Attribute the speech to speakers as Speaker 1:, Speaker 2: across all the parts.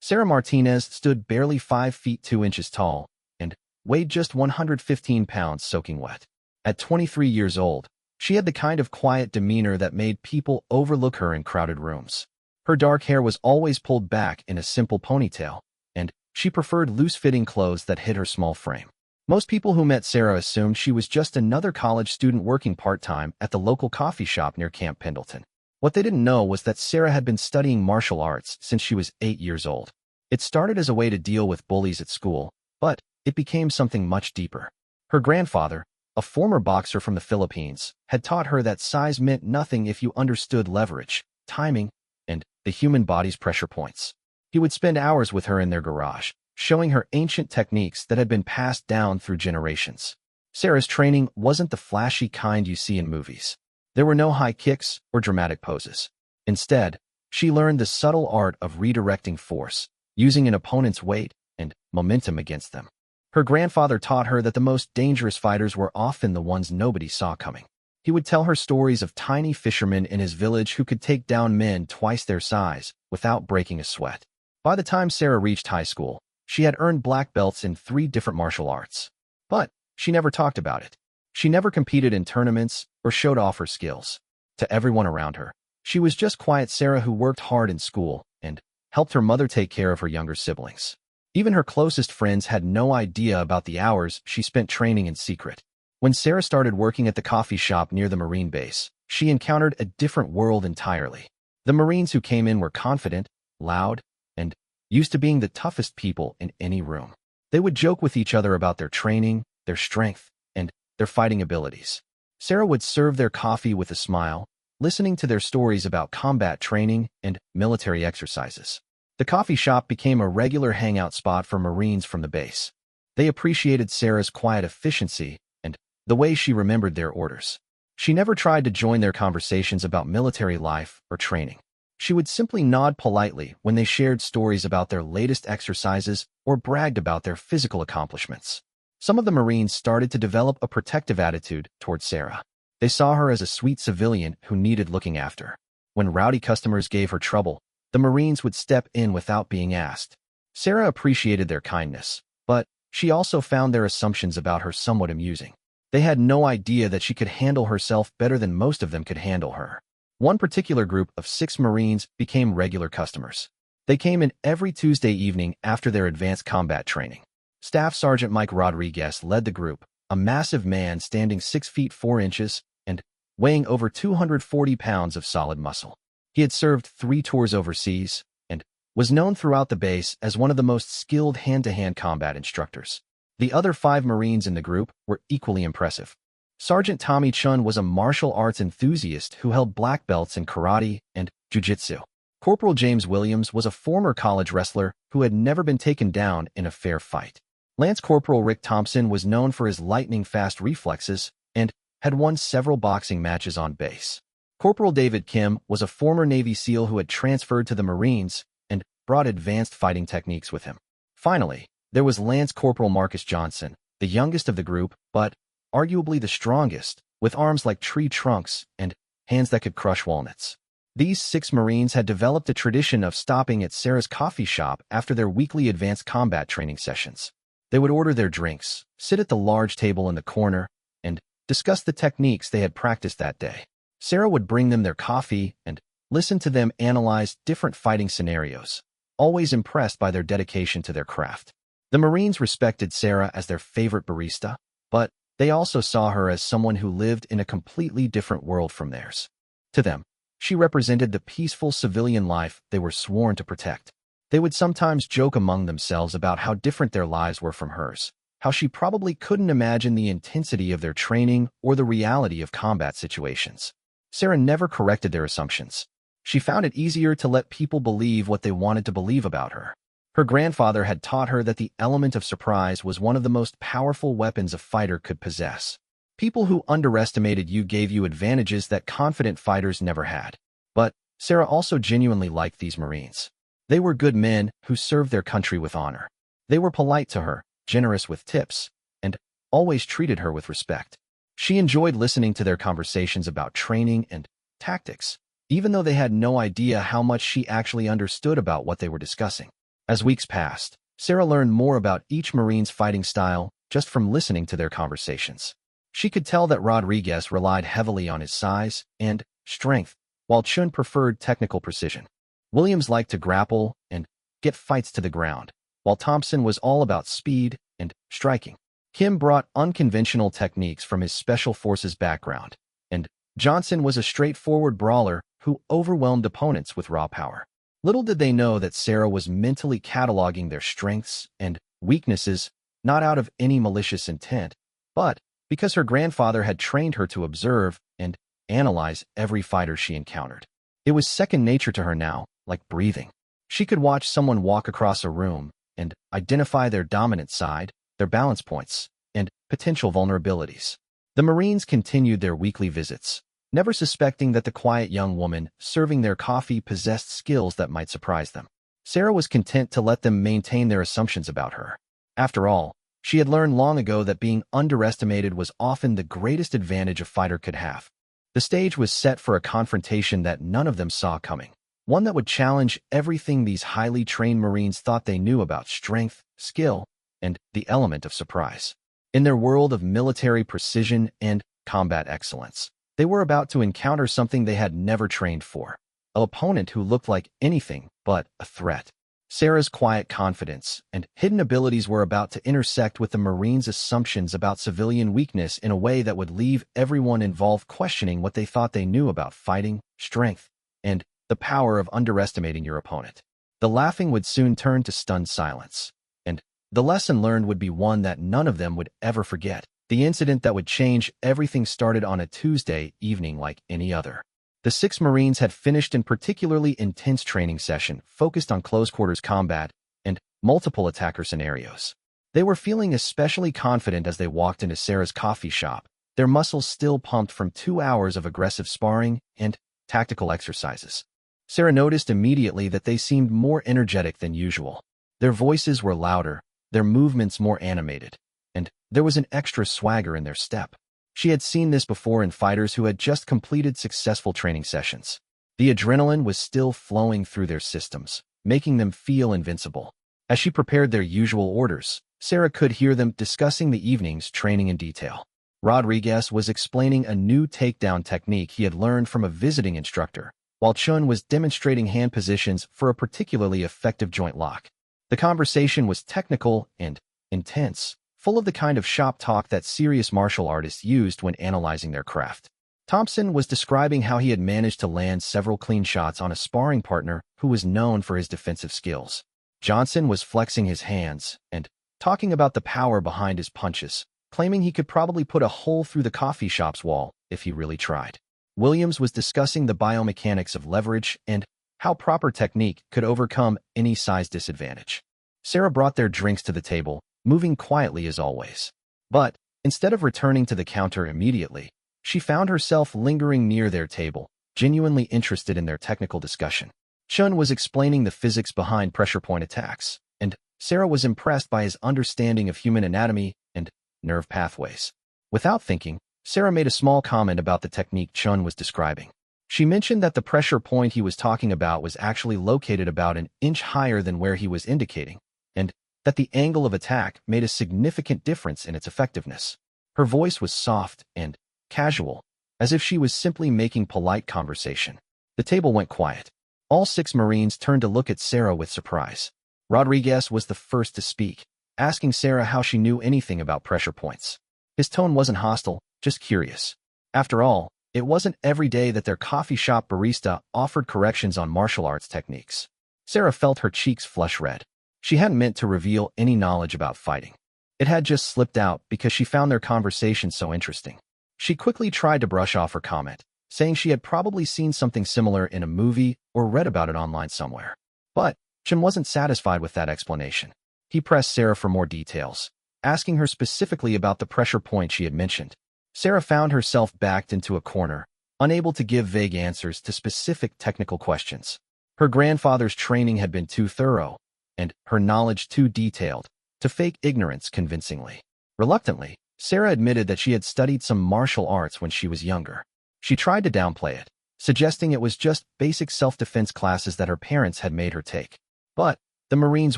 Speaker 1: Sarah Martinez stood barely 5 feet 2 inches tall and weighed just 115 pounds soaking wet. At 23 years old, she had the kind of quiet demeanor that made people overlook her in crowded rooms. Her dark hair was always pulled back in a simple ponytail, and she preferred loose-fitting clothes that hid her small frame. Most people who met Sarah assumed she was just another college student working part-time at the local coffee shop near Camp Pendleton. What they didn't know was that Sarah had been studying martial arts since she was 8 years old. It started as a way to deal with bullies at school, but it became something much deeper. Her grandfather, a former boxer from the Philippines, had taught her that size meant nothing if you understood leverage, timing, and the human body's pressure points. He would spend hours with her in their garage, showing her ancient techniques that had been passed down through generations. Sarah's training wasn't the flashy kind you see in movies. There were no high kicks or dramatic poses. Instead, she learned the subtle art of redirecting force, using an opponent's weight and momentum against them. Her grandfather taught her that the most dangerous fighters were often the ones nobody saw coming. He would tell her stories of tiny fishermen in his village who could take down men twice their size without breaking a sweat. By the time Sarah reached high school, she had earned black belts in 3 different martial arts. But she never talked about it. She never competed in tournaments or showed off her skills. To everyone around her, she was just quiet Sarah who worked hard in school and helped her mother take care of her younger siblings. Even her closest friends had no idea about the hours she spent training in secret. When Sarah started working at the coffee shop near the Marine base, she encountered a different world entirely. The Marines who came in were confident, loud, and used to being the toughest people in any room. They would joke with each other about their training, their strength, and their fighting abilities. Sarah would serve their coffee with a smile, listening to their stories about combat training and military exercises. The coffee shop became a regular hangout spot for Marines from the base. They appreciated Sarah's quiet efficiency and the way she remembered their orders. She never tried to join their conversations about military life or training. She would simply nod politely when they shared stories about their latest exercises or bragged about their physical accomplishments. Some of the Marines started to develop a protective attitude toward Sarah. They saw her as a sweet civilian who needed looking after. When rowdy customers gave her trouble, the Marines would step in without being asked. Sarah appreciated their kindness, but she also found their assumptions about her somewhat amusing. They had no idea that she could handle herself better than most of them could handle her. One particular group of 6 Marines became regular customers. They came in every Tuesday evening after their advanced combat training. Staff Sergeant Mike Rodriguez led the group, a massive man standing 6 feet 4 inches and weighing over 240 pounds of solid muscle. He had served 3 tours overseas and was known throughout the base as one of the most skilled hand-to-hand combat instructors. The other 5 Marines in the group were equally impressive. Sergeant Tommy Chun was a martial arts enthusiast who held black belts in karate and jiu-jitsu. Corporal James Williams was a former college wrestler who had never been taken down in a fair fight. Lance Corporal Rick Thompson was known for his lightning-fast reflexes and had won several boxing matches on base. Corporal David Kim was a former Navy SEAL who had transferred to the Marines and brought advanced fighting techniques with him. Finally, there was Lance Corporal Marcus Johnson, the youngest of the group, but arguably the strongest, with arms like tree trunks and hands that could crush walnuts. These 6 Marines had developed a tradition of stopping at Sarah's coffee shop after their weekly advanced combat training sessions. They would order their drinks, sit at the large table in the corner, and discuss the techniques they had practiced that day. Sarah would bring them their coffee and listen to them analyze different fighting scenarios, always impressed by their dedication to their craft. The Marines respected Sarah as their favorite barista, but they also saw her as someone who lived in a completely different world from theirs. To them, she represented the peaceful civilian life they were sworn to protect. They would sometimes joke among themselves about how different their lives were from hers, how she probably couldn't imagine the intensity of their training or the reality of combat situations. Sarah never corrected their assumptions. She found it easier to let people believe what they wanted to believe about her. Her grandfather had taught her that the element of surprise was one of the most powerful weapons a fighter could possess. People who underestimated you gave you advantages that confident fighters never had. But Sarah also genuinely liked these Marines. They were good men who served their country with honor. They were polite to her, generous with tips, and always treated her with respect. She enjoyed listening to their conversations about training and tactics, even though they had no idea how much she actually understood about what they were discussing. As weeks passed, Sarah learned more about each Marine's fighting style just from listening to their conversations. She could tell that Rodriguez relied heavily on his size and strength, while Chun preferred technical precision. Williams liked to grapple and get fights to the ground, while Thompson was all about speed and striking. Kim brought unconventional techniques from his special forces background, and Johnson was a straightforward brawler who overwhelmed opponents with raw power. Little did they know that Sarah was mentally cataloging their strengths and weaknesses, not out of any malicious intent, but because her grandfather had trained her to observe and analyze every fighter she encountered. It was second nature to her now, like breathing. She could watch someone walk across a room and identify their dominant side, their balance points, and potential vulnerabilities. The Marines continued their weekly visits, never suspecting that the quiet young woman serving their coffee possessed skills that might surprise them. Sarah was content to let them maintain their assumptions about her. After all, she had learned long ago that being underestimated was often the greatest advantage a fighter could have. The stage was set for a confrontation that none of them saw coming, one that would challenge everything these highly trained Marines thought they knew about strength, skill, and the element of surprise. In their world of military precision and combat excellence, they were about to encounter something they had never trained for, an opponent who looked like anything but a threat. Sarah's quiet confidence and hidden abilities were about to intersect with the Marines' assumptions about civilian weakness in a way that would leave everyone involved questioning what they thought they knew about fighting, strength, and the power of underestimating your opponent. The laughing would soon turn to stunned silence, and the lesson learned would be one that none of them would ever forget. The incident that would change everything started on a Tuesday evening like any other. The 6 Marines had finished a particularly intense training session focused on close-quarters combat and multiple attacker scenarios. They were feeling especially confident as they walked into Sarah's coffee shop, their muscles still pumped from 2 hours of aggressive sparring and tactical exercises. Sarah noticed immediately that they seemed more energetic than usual. Their voices were louder, their movements more animated, and there was an extra swagger in their step. She had seen this before in fighters who had just completed successful training sessions. The adrenaline was still flowing through their systems, making them feel invincible. As she prepared their usual orders, Sarah could hear them discussing the evening's training in detail. Rodriguez was explaining a new takedown technique he had learned from a visiting instructor, while Chun was demonstrating hand positions for a particularly effective joint lock. The conversation was technical and intense, full of the kind of shop talk that serious martial artists used when analyzing their craft. Thompson was describing how he had managed to land several clean shots on a sparring partner who was known for his defensive skills. Johnson was flexing his hands and talking about the power behind his punches, claiming he could probably put a hole through the coffee shop's wall if he really tried. Williams was discussing the biomechanics of leverage and how proper technique could overcome any size disadvantage. Sarah brought their drinks to the table, moving quietly as always. But instead of returning to the counter immediately, she found herself lingering near their table, genuinely interested in their technical discussion. Chun was explaining the physics behind pressure point attacks, and Sarah was impressed by his understanding of human anatomy and nerve pathways. Without thinking, Sarah made a small comment about the technique Chun was describing. She mentioned that the pressure point he was talking about was actually located about an inch higher than where he was indicating, and that the angle of attack made a significant difference in its effectiveness. Her voice was soft and casual, as if she was simply making polite conversation. The table went quiet. All 6 Marines turned to look at Sarah with surprise. Rodriguez was the first to speak, asking Sarah how she knew anything about pressure points. His tone wasn't hostile, just curious. After all, it wasn't every day that their coffee shop barista offered corrections on martial arts techniques. Sarah felt her cheeks flush red. She hadn't meant to reveal any knowledge about fighting. It had just slipped out because she found their conversation so interesting. She quickly tried to brush off her comment, saying she had probably seen something similar in a movie or read about it online somewhere. But Jim wasn't satisfied with that explanation. He pressed Sarah for more details, asking her specifically about the pressure point she had mentioned. Sarah found herself backed into a corner, unable to give vague answers to specific technical questions. Her grandfather's training had been too thorough, and her knowledge too detailed, to fake ignorance convincingly. Reluctantly, Sarah admitted that she had studied some martial arts when she was younger. She tried to downplay it, suggesting it was just basic self-defense classes that her parents had made her take. But The Marines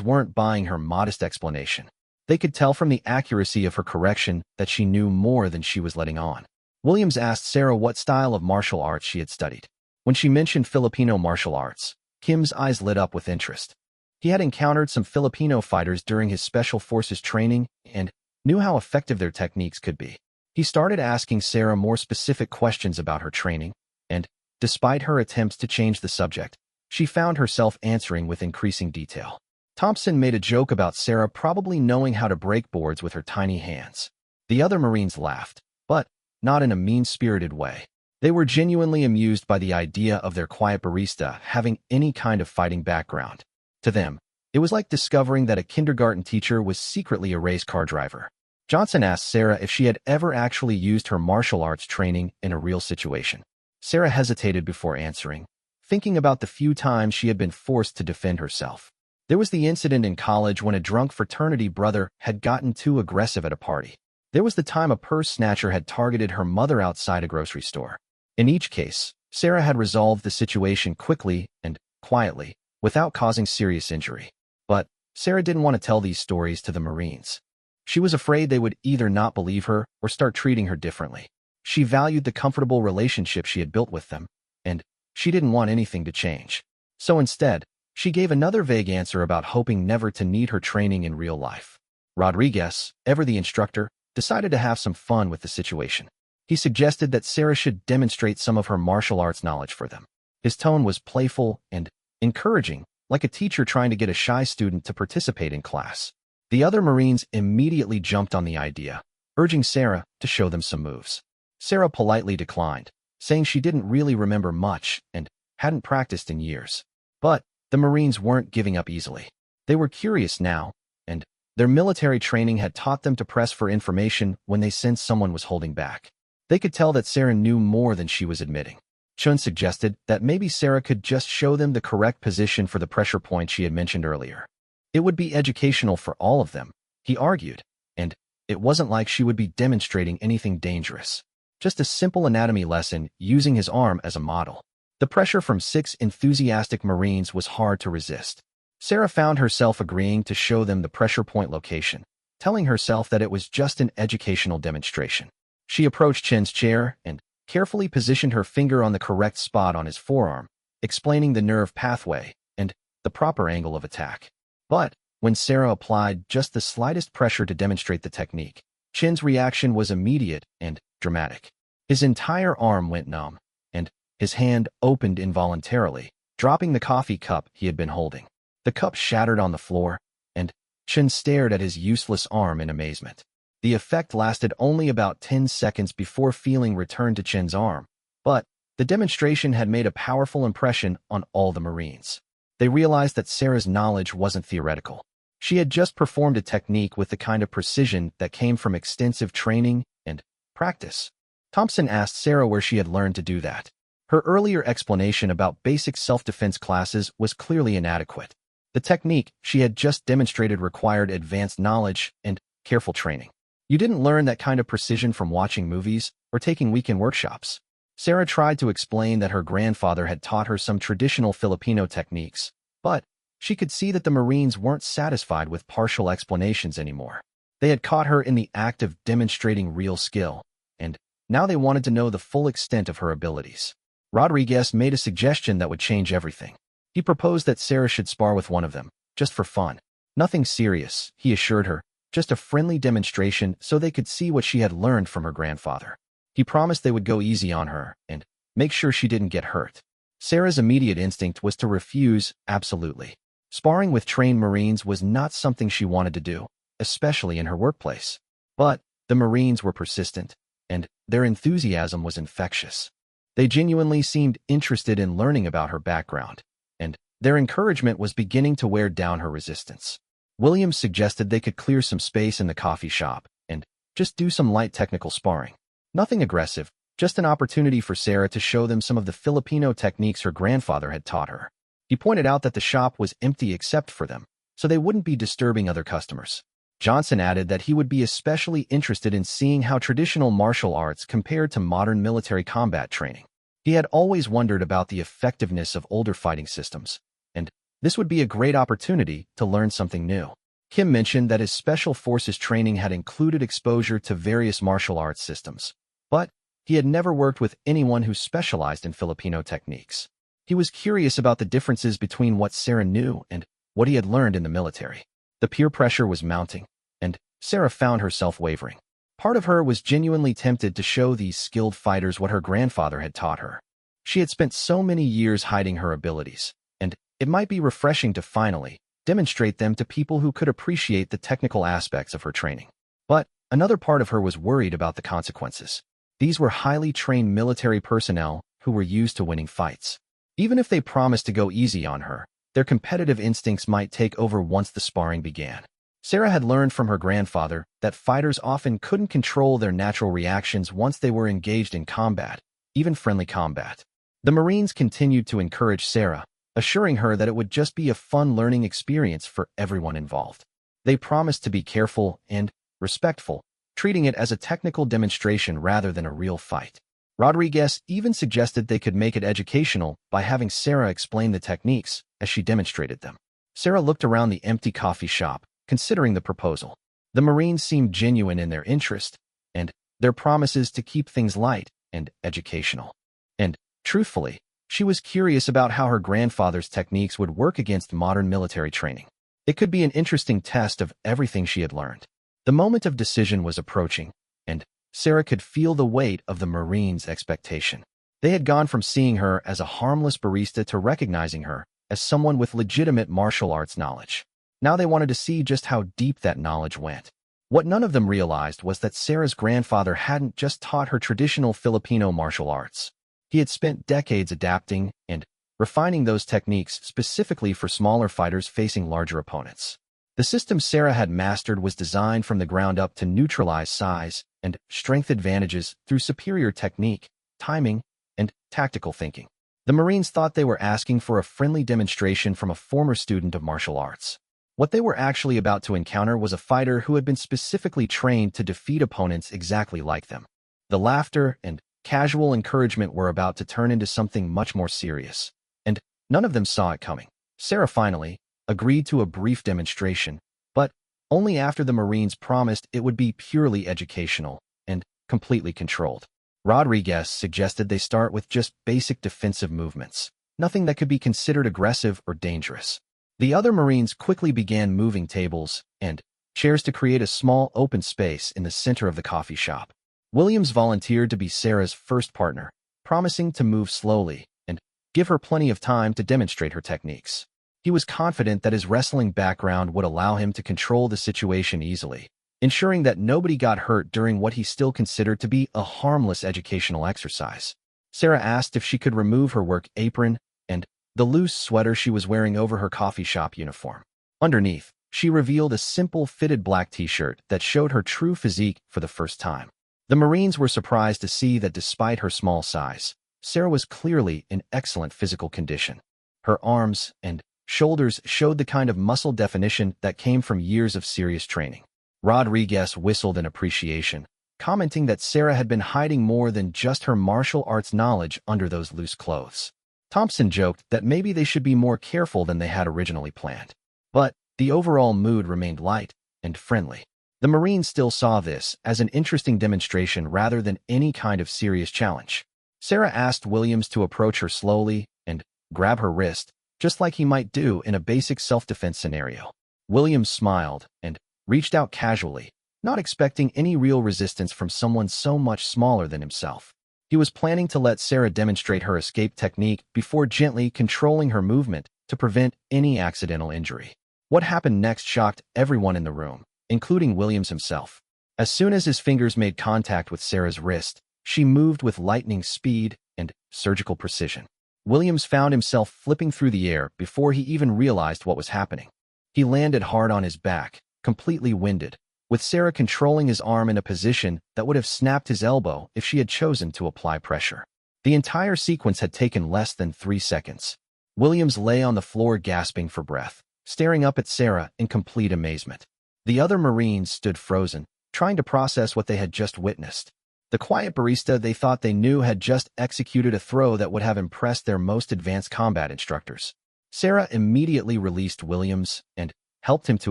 Speaker 1: weren't buying her modest explanation. They could tell from the accuracy of her correction that she knew more than she was letting on. Williams asked Sarah what style of martial arts she had studied. When she mentioned Filipino martial arts, Kim's eyes lit up with interest. He had encountered some Filipino fighters during his special forces training and knew how effective their techniques could be. He started asking Sarah more specific questions about her training, and, despite her attempts to change the subject, she found herself answering with increasing detail. Thompson made a joke about Sarah probably knowing how to break boards with her tiny hands. The other Marines laughed, but not in a mean-spirited way. They were genuinely amused by the idea of their quiet barista having any kind of fighting background. To them, it was like discovering that a kindergarten teacher was secretly a race car driver. Johnson asked Sarah if she had ever actually used her martial arts training in a real situation. Sarah hesitated before answering, thinking about the few times she had been forced to defend herself. There was the incident in college when a drunk fraternity brother had gotten too aggressive at a party. There was the time a purse snatcher had targeted her mother outside a grocery store. In each case, Sarah had resolved the situation quickly and quietly, without causing serious injury. But Sarah didn't want to tell these stories to the Marines. She was afraid they would either not believe her or start treating her differently. She valued the comfortable relationship she had built with them, and she didn't want anything to change. So instead, she gave another vague answer about hoping never to need her training in real life. Rodriguez, ever the instructor, decided to have some fun with the situation. He suggested that Sarah should demonstrate some of her martial arts knowledge for them. His tone was playful and encouraging, like a teacher trying to get a shy student to participate in class. The other Marines immediately jumped on the idea, urging Sarah to show them some moves. Sarah politely declined, saying she didn't really remember much and hadn't practiced in years. But the Marines weren't giving up easily. They were curious now, and their military training had taught them to press for information when they sensed someone was holding back. They could tell that Sarah knew more than she was admitting. Chun suggested that maybe Sarah could just show them the correct position for the pressure point she had mentioned earlier. It would be educational for all of them, he argued, and it wasn't like she would be demonstrating anything dangerous. Just a simple anatomy lesson using his arm as a model. The pressure from 6 enthusiastic Marines was hard to resist. Sarah found herself agreeing to show them the pressure point location, telling herself that it was just an educational demonstration. She approached Chen's chair and carefully positioned her finger on the correct spot on his forearm, explaining the nerve pathway and the proper angle of attack. But when Sarah applied just the slightest pressure to demonstrate the technique, Chen's reaction was immediate and dramatic. His entire arm went numb, and his hand opened involuntarily, dropping the coffee cup he had been holding. The cup shattered on the floor, and Chen stared at his useless arm in amazement. The effect lasted only about 10 seconds before feeling returned to Chen's arm, but the demonstration had made a powerful impression on all the Marines. They realized that Sarah's knowledge wasn't theoretical. She had just performed a technique with the kind of precision that came from extensive training and practice. Thompson asked Sarah where she had learned to do that. Her earlier explanation about basic self-defense classes was clearly inadequate. The technique she had just demonstrated required advanced knowledge and careful training. You didn't learn that kind of precision from watching movies or taking weekend workshops. Sarah tried to explain that her grandfather had taught her some traditional Filipino techniques, but she could see that the Marines weren't satisfied with partial explanations anymore. They had caught her in the act of demonstrating real skill, and now they wanted to know the full extent of her abilities. Rodriguez made a suggestion that would change everything. He proposed that Sarah should spar with one of them, just for fun. Nothing serious, he assured her, just a friendly demonstration so they could see what she had learned from her grandfather. He promised they would go easy on her and make sure she didn't get hurt. Sarah's immediate instinct was to refuse, absolutely. Sparring with trained Marines was not something she wanted to do, especially in her workplace. But the Marines were persistent, and their enthusiasm was infectious. They genuinely seemed interested in learning about her background, and their encouragement was beginning to wear down her resistance. Williams suggested they could clear some space in the coffee shop and just do some light technical sparring. Nothing aggressive, just an opportunity for Sarah to show them some of the Filipino techniques her grandfather had taught her. He pointed out that the shop was empty except for them, so they wouldn't be disturbing other customers. Johnson added that he would be especially interested in seeing how traditional martial arts compared to modern military combat training. He had always wondered about the effectiveness of older fighting systems, and This would be a great opportunity to learn something new. Kim mentioned that his special forces training had included exposure to various martial arts systems, but he had never worked with anyone who specialized in Filipino techniques. He was curious about the differences between what Sarah knew and what he had learned in the military. The peer pressure was mounting, and Sarah found herself wavering. Part of her was genuinely tempted to show these skilled fighters what her grandfather had taught her. She had spent so many years hiding her abilities, and it might be refreshing to finally demonstrate them to people who could appreciate the technical aspects of her training. But another part of her was worried about the consequences. These were highly trained military personnel who were used to winning fights. Even if they promised to go easy on her, their competitive instincts might take over once the sparring began. Sarah had learned from her grandfather that fighters often couldn't control their natural reactions once they were engaged in combat, even friendly combat. The Marines continued to encourage Sarah, assuring her that it would just be a fun learning experience for everyone involved. They promised to be careful and respectful, treating it as a technical demonstration rather than a real fight. Rodriguez even suggested they could make it educational by having Sarah explain the techniques as she demonstrated them. Sarah looked around the empty coffee shop, considering the proposal. The Marines seemed genuine in their interest, and their promises to keep things light and educational. And, truthfully, she was curious about how her grandfather's techniques would work against modern military training. It could be an interesting test of everything she had learned. The moment of decision was approaching, and Sarah could feel the weight of the Marines' expectation. They had gone from seeing her as a harmless barista to recognizing her as someone with legitimate martial arts knowledge. Now they wanted to see just how deep that knowledge went. What none of them realized was that Sarah's grandfather hadn't just taught her traditional Filipino martial arts. He had spent decades adapting and refining those techniques specifically for smaller fighters facing larger opponents. The system Sarah had mastered was designed from the ground up to neutralize size and strength advantages through superior technique, timing, and tactical thinking. The Marines thought they were asking for a friendly demonstration from a former student of martial arts. What they were actually about to encounter was a fighter who had been specifically trained to defeat opponents exactly like them. The laughter and casual encouragement were about to turn into something much more serious, and none of them saw it coming. Sarah finally agreed to a brief demonstration, but only after the Marines promised it would be purely educational and completely controlled. Rodriguez suggested they start with just basic defensive movements, nothing that could be considered aggressive or dangerous. The other Marines quickly began moving tables and chairs to create a small open space in the center of the coffee shop. Williams volunteered to be Sarah's first partner, promising to move slowly and give her plenty of time to demonstrate her techniques. He was confident that his wrestling background would allow him to control the situation easily, ensuring that nobody got hurt during what he still considered to be a harmless educational exercise. Sarah asked if she could remove her work apron and the loose sweater she was wearing over her coffee shop uniform. Underneath, she revealed a simple fitted black t-shirt that showed her true physique for the first time. The Marines were surprised to see that despite her small size, Sarah was clearly in excellent physical condition. Her arms and shoulders showed the kind of muscle definition that came from years of serious training. Rodriguez whistled in appreciation, commenting that Sarah had been hiding more than just her martial arts knowledge under those loose clothes. Thompson joked that maybe they should be more careful than they had originally planned. But the overall mood remained light and friendly. The Marines still saw this as an interesting demonstration rather than any kind of serious challenge. Sarah asked Williams to approach her slowly and grab her wrist, just like he might do in a basic self-defense scenario. Williams smiled and reached out casually, not expecting any real resistance from someone so much smaller than himself. He was planning to let Sarah demonstrate her escape technique before gently controlling her movement to prevent any accidental injury. What happened next shocked everyone in the room, including Williams himself. As soon as his fingers made contact with Sarah's wrist, she moved with lightning speed and surgical precision. Williams found himself flipping through the air before he even realized what was happening. He landed hard on his back, completely winded, with Sarah controlling his arm in a position that would have snapped his elbow if she had chosen to apply pressure. The entire sequence had taken less than 3 seconds. Williams lay on the floor gasping for breath, staring up at Sarah in complete amazement. The other Marines stood frozen, trying to process what they had just witnessed. The quiet barista they thought they knew had just executed a throw that would have impressed their most advanced combat instructors. Sarah immediately released Williams and helped him to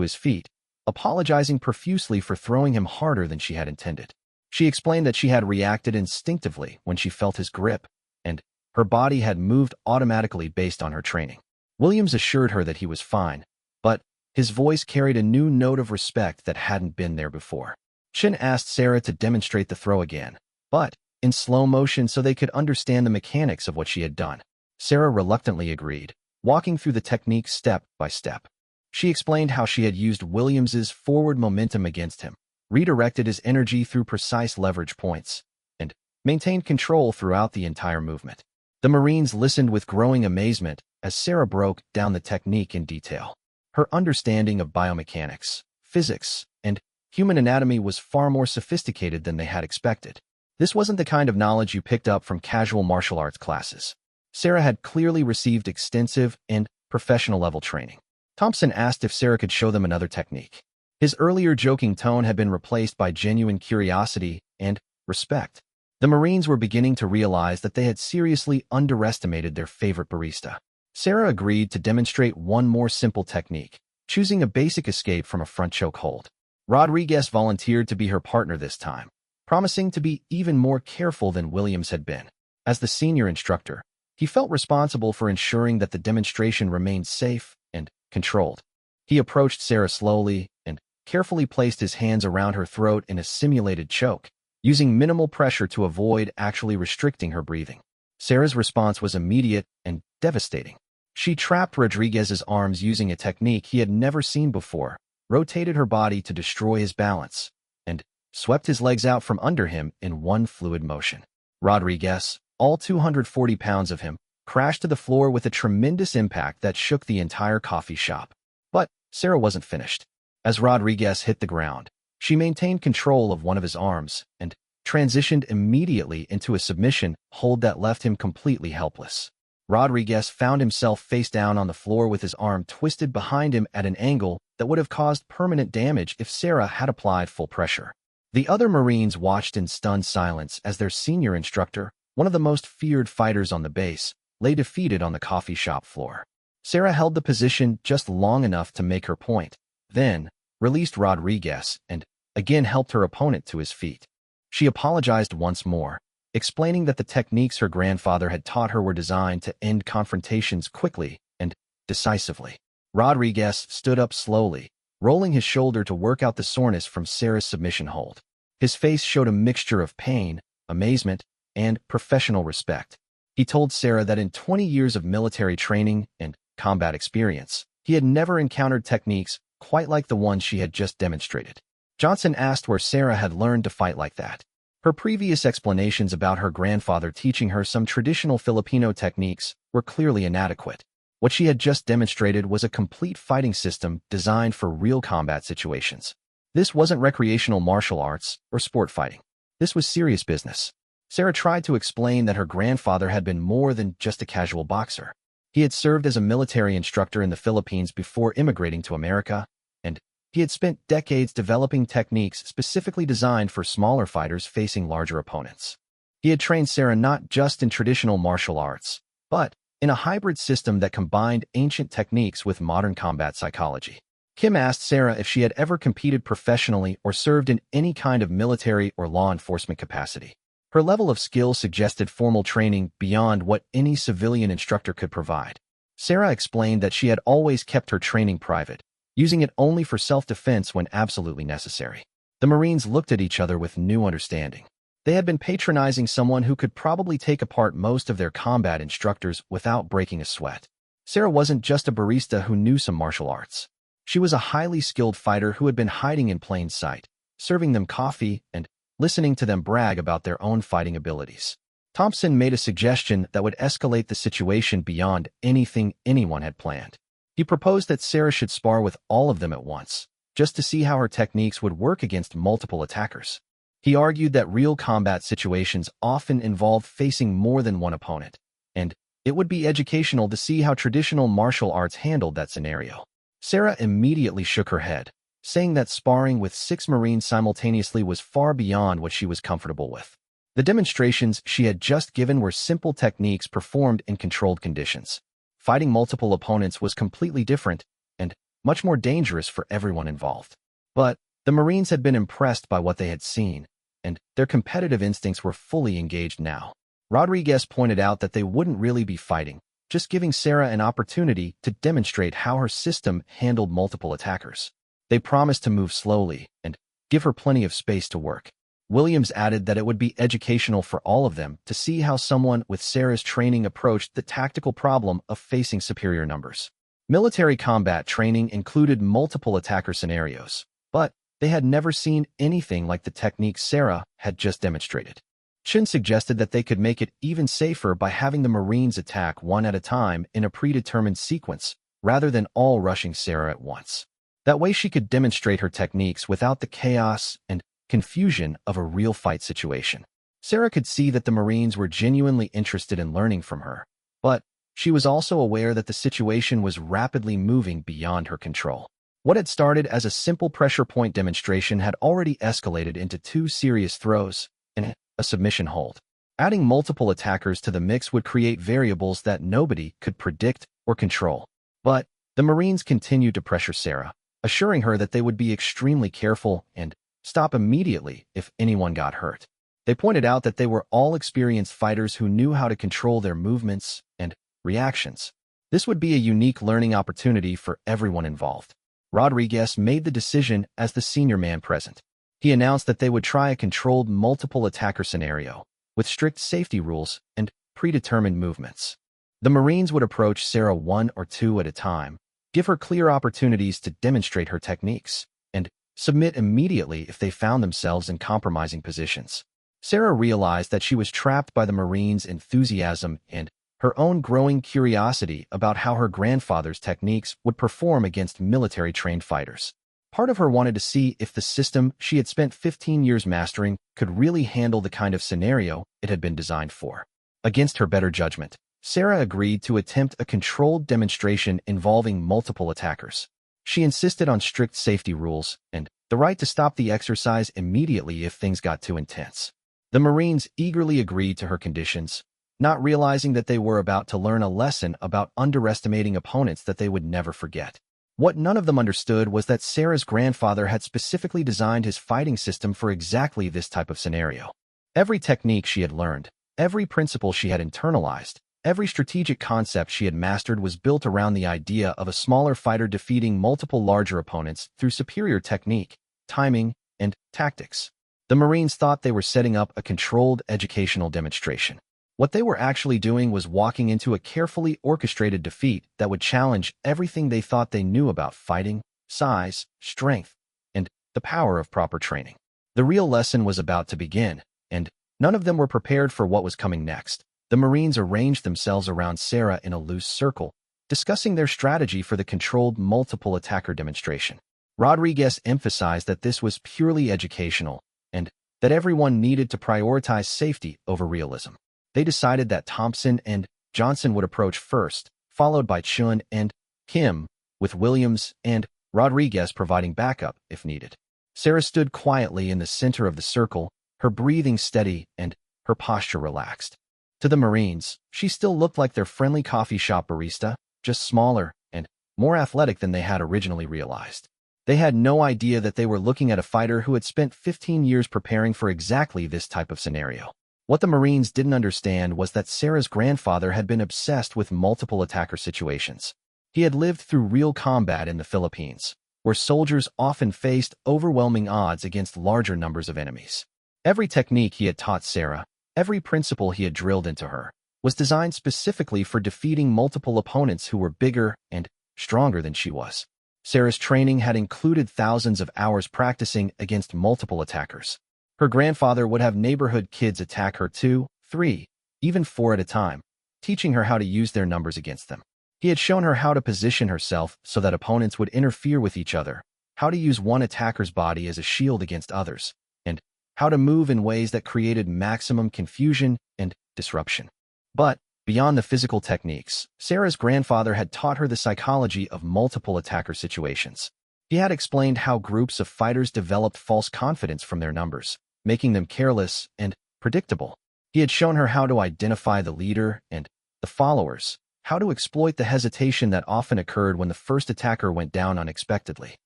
Speaker 1: his feet, apologizing profusely for throwing him harder than she had intended. She explained that she had reacted instinctively when she felt his grip, and her body had moved automatically based on her training. Williams assured her that he was fine, but his voice carried a new note of respect that hadn't been there before. Chen asked Sarah to demonstrate the throw again, but in slow motion so they could understand the mechanics of what she had done. Sarah reluctantly agreed, walking through the technique step by step. She explained how she had used Williams's forward momentum against him, redirected his energy through precise leverage points, and maintained control throughout the entire movement. The Marines listened with growing amazement as Sarah broke down the technique in detail. Her understanding of biomechanics, physics, and human anatomy was far more sophisticated than they had expected. This wasn't the kind of knowledge you picked up from casual martial arts classes. Sarah had clearly received extensive and professional-level training. Thompson asked if Sarah could show them another technique. His earlier joking tone had been replaced by genuine curiosity and respect. The Marines were beginning to realize that they had seriously underestimated their favorite barista. Sarah agreed to demonstrate one more simple technique, choosing a basic escape from a front choke hold. Rodriguez volunteered to be her partner this time, promising to be even more careful than Williams had been. As the senior instructor, he felt responsible for ensuring that the demonstration remained safe and controlled. He approached Sarah slowly and carefully placed his hands around her throat in a simulated choke, using minimal pressure to avoid actually restricting her breathing. Sarah's response was immediate and devastating. She trapped Rodriguez's arms using a technique he had never seen before, rotated her body to destroy his balance, and swept his legs out from under him in one fluid motion. Rodriguez, all 240 pounds of him, crashed to the floor with a tremendous impact that shook the entire coffee shop. But Sarah wasn't finished. As Rodriguez hit the ground, she maintained control of one of his arms and transitioned immediately into a submission hold that left him completely helpless. Rodriguez found himself face down on the floor with his arm twisted behind him at an angle that would have caused permanent damage if Sarah had applied full pressure. The other Marines watched in stunned silence as their senior instructor, one of the most feared fighters on the base, lay defeated on the coffee shop floor. Sarah held the position just long enough to make her point, then released Rodriguez and again helped her opponent to his feet. She apologized once more, explaining that the techniques her grandfather had taught her were designed to end confrontations quickly and decisively. Rodriguez stood up slowly, rolling his shoulder to work out the soreness from Sarah's submission hold. His face showed a mixture of pain, amazement, and professional respect. He told Sarah that in 20 years of military training and combat experience, he had never encountered techniques quite like the ones she had just demonstrated. Johnson asked where Sarah had learned to fight like that. Her previous explanations about her grandfather teaching her some traditional Filipino techniques were clearly inadequate. What she had just demonstrated was a complete fighting system designed for real combat situations. This wasn't recreational martial arts or sport fighting. This was serious business. Sarah tried to explain that her grandfather had been more than just a casual boxer. He had served as a military instructor in the Philippines before immigrating to America, and he had spent decades developing techniques specifically designed for smaller fighters facing larger opponents. He had trained Sarah not just in traditional martial arts, but in a hybrid system that combined ancient techniques with modern combat psychology. Kim asked Sarah if she had ever competed professionally or served in any kind of military or law enforcement capacity. Her level of skill suggested formal training beyond what any civilian instructor could provide. Sarah explained that she had always kept her training private, using it only for self-defense when absolutely necessary. The Marines looked at each other with new understanding. They had been patronizing someone who could probably take apart most of their combat instructors without breaking a sweat. Sarah wasn't just a barista who knew some martial arts. She was a highly skilled fighter who had been hiding in plain sight, serving them coffee and listening to them brag about their own fighting abilities. Thompson made a suggestion that would escalate the situation beyond anything anyone had planned. He proposed that Sarah should spar with all of them at once, just to see how her techniques would work against multiple attackers. He argued that real combat situations often involve facing more than one opponent, and it would be educational to see how traditional martial arts handled that scenario. Sarah immediately shook her head, saying that sparring with 6 Marines simultaneously was far beyond what she was comfortable with. The demonstrations she had just given were simple techniques performed in controlled conditions. fighting multiple opponents was completely different and much more dangerous for everyone involved. But the Marines had been impressed by what they had seen, and their competitive instincts were fully engaged now. Rodriguez pointed out that they wouldn't really be fighting, just giving Sarah an opportunity to demonstrate how her system handled multiple attackers. They promised to move slowly and give her plenty of space to work. Williams added that it would be educational for all of them to see how someone with Sarah's training approached the tactical problem of facing superior numbers. Military combat training included multiple attacker scenarios, but they had never seen anything like the techniques Sarah had just demonstrated. Chin suggested that they could make it even safer by having the Marines attack one at a time in a predetermined sequence, rather than all rushing Sarah at once. That way she could demonstrate her techniques without the chaos and confusion of a real fight situation. Sarah could see that the Marines were genuinely interested in learning from her, but she was also aware that the situation was rapidly moving beyond her control. What had started as a simple pressure point demonstration had already escalated into 2 serious throws and a submission hold. Adding multiple attackers to the mix would create variables that nobody could predict or control. But the Marines continued to pressure Sarah, assuring her that they would be extremely careful and stop immediately if anyone got hurt. They pointed out that they were all experienced fighters who knew how to control their movements and reactions. This would be a unique learning opportunity for everyone involved. Rodriguez made the decision as the senior man present. He announced that they would try a controlled multiple attacker scenario, with strict safety rules and predetermined movements. The Marines would approach Sarah 1 or 2 at a time, give her clear opportunities to demonstrate her techniques, and submit immediately if they found themselves in compromising positions. Sarah realized that she was trapped by the Marines' enthusiasm and her own growing curiosity about how her grandfather's techniques would perform against military-trained fighters. Part of her wanted to see if the system she had spent 15 years mastering could really handle the kind of scenario it had been designed for. Against her better judgment, Sarah agreed to attempt a controlled demonstration involving multiple attackers. She insisted on strict safety rules and the right to stop the exercise immediately if things got too intense. The Marines eagerly agreed to her conditions, not realizing that they were about to learn a lesson about underestimating opponents that they would never forget. What none of them understood was that Sarah's grandfather had specifically designed his fighting system for exactly this type of scenario. Every technique she had learned, every principle she had internalized, every strategic concept she had mastered was built around the idea of a smaller fighter defeating multiple larger opponents through superior technique, timing, and tactics. The Marines thought they were setting up a controlled educational demonstration. What they were actually doing was walking into a carefully orchestrated defeat that would challenge everything they thought they knew about fighting, size, strength, and the power of proper training. The real lesson was about to begin, and none of them were prepared for what was coming next. The Marines arranged themselves around Sarah in a loose circle, discussing their strategy for the controlled multiple attacker demonstration. Rodriguez emphasized that this was purely educational and that everyone needed to prioritize safety over realism. They decided that Thompson and Johnson would approach first, followed by Chun and Kim, with Williams and Rodriguez providing backup if needed. Sarah stood quietly in the center of the circle, her breathing steady and her posture relaxed. To the Marines, she still looked like their friendly coffee shop barista, just smaller and more athletic than they had originally realized. They had no idea that they were looking at a fighter who had spent 15 years preparing for exactly this type of scenario. What the Marines didn't understand was that Sarah's grandfather had been obsessed with multiple attacker situations. He had lived through real combat in the Philippines, where soldiers often faced overwhelming odds against larger numbers of enemies. Every technique he had taught Sarah, every principle he had drilled into her, was designed specifically for defeating multiple opponents who were bigger and stronger than she was. Sarah's training had included thousands of hours practicing against multiple attackers. Her grandfather would have neighborhood kids attack her 2, 3, even 4 at a time, teaching her how to use their numbers against them. He had shown her how to position herself so that opponents would interfere with each other, how to use one attacker's body as a shield against others, and how to move in ways that created maximum confusion and disruption. But beyond the physical techniques, Sarah's grandfather had taught her the psychology of multiple attacker situations. He had explained how groups of fighters developed false confidence from their numbers, making them careless and predictable. He had shown her how to identify the leader and the followers, how to exploit the hesitation that often occurred when the first attacker went down unexpectedly.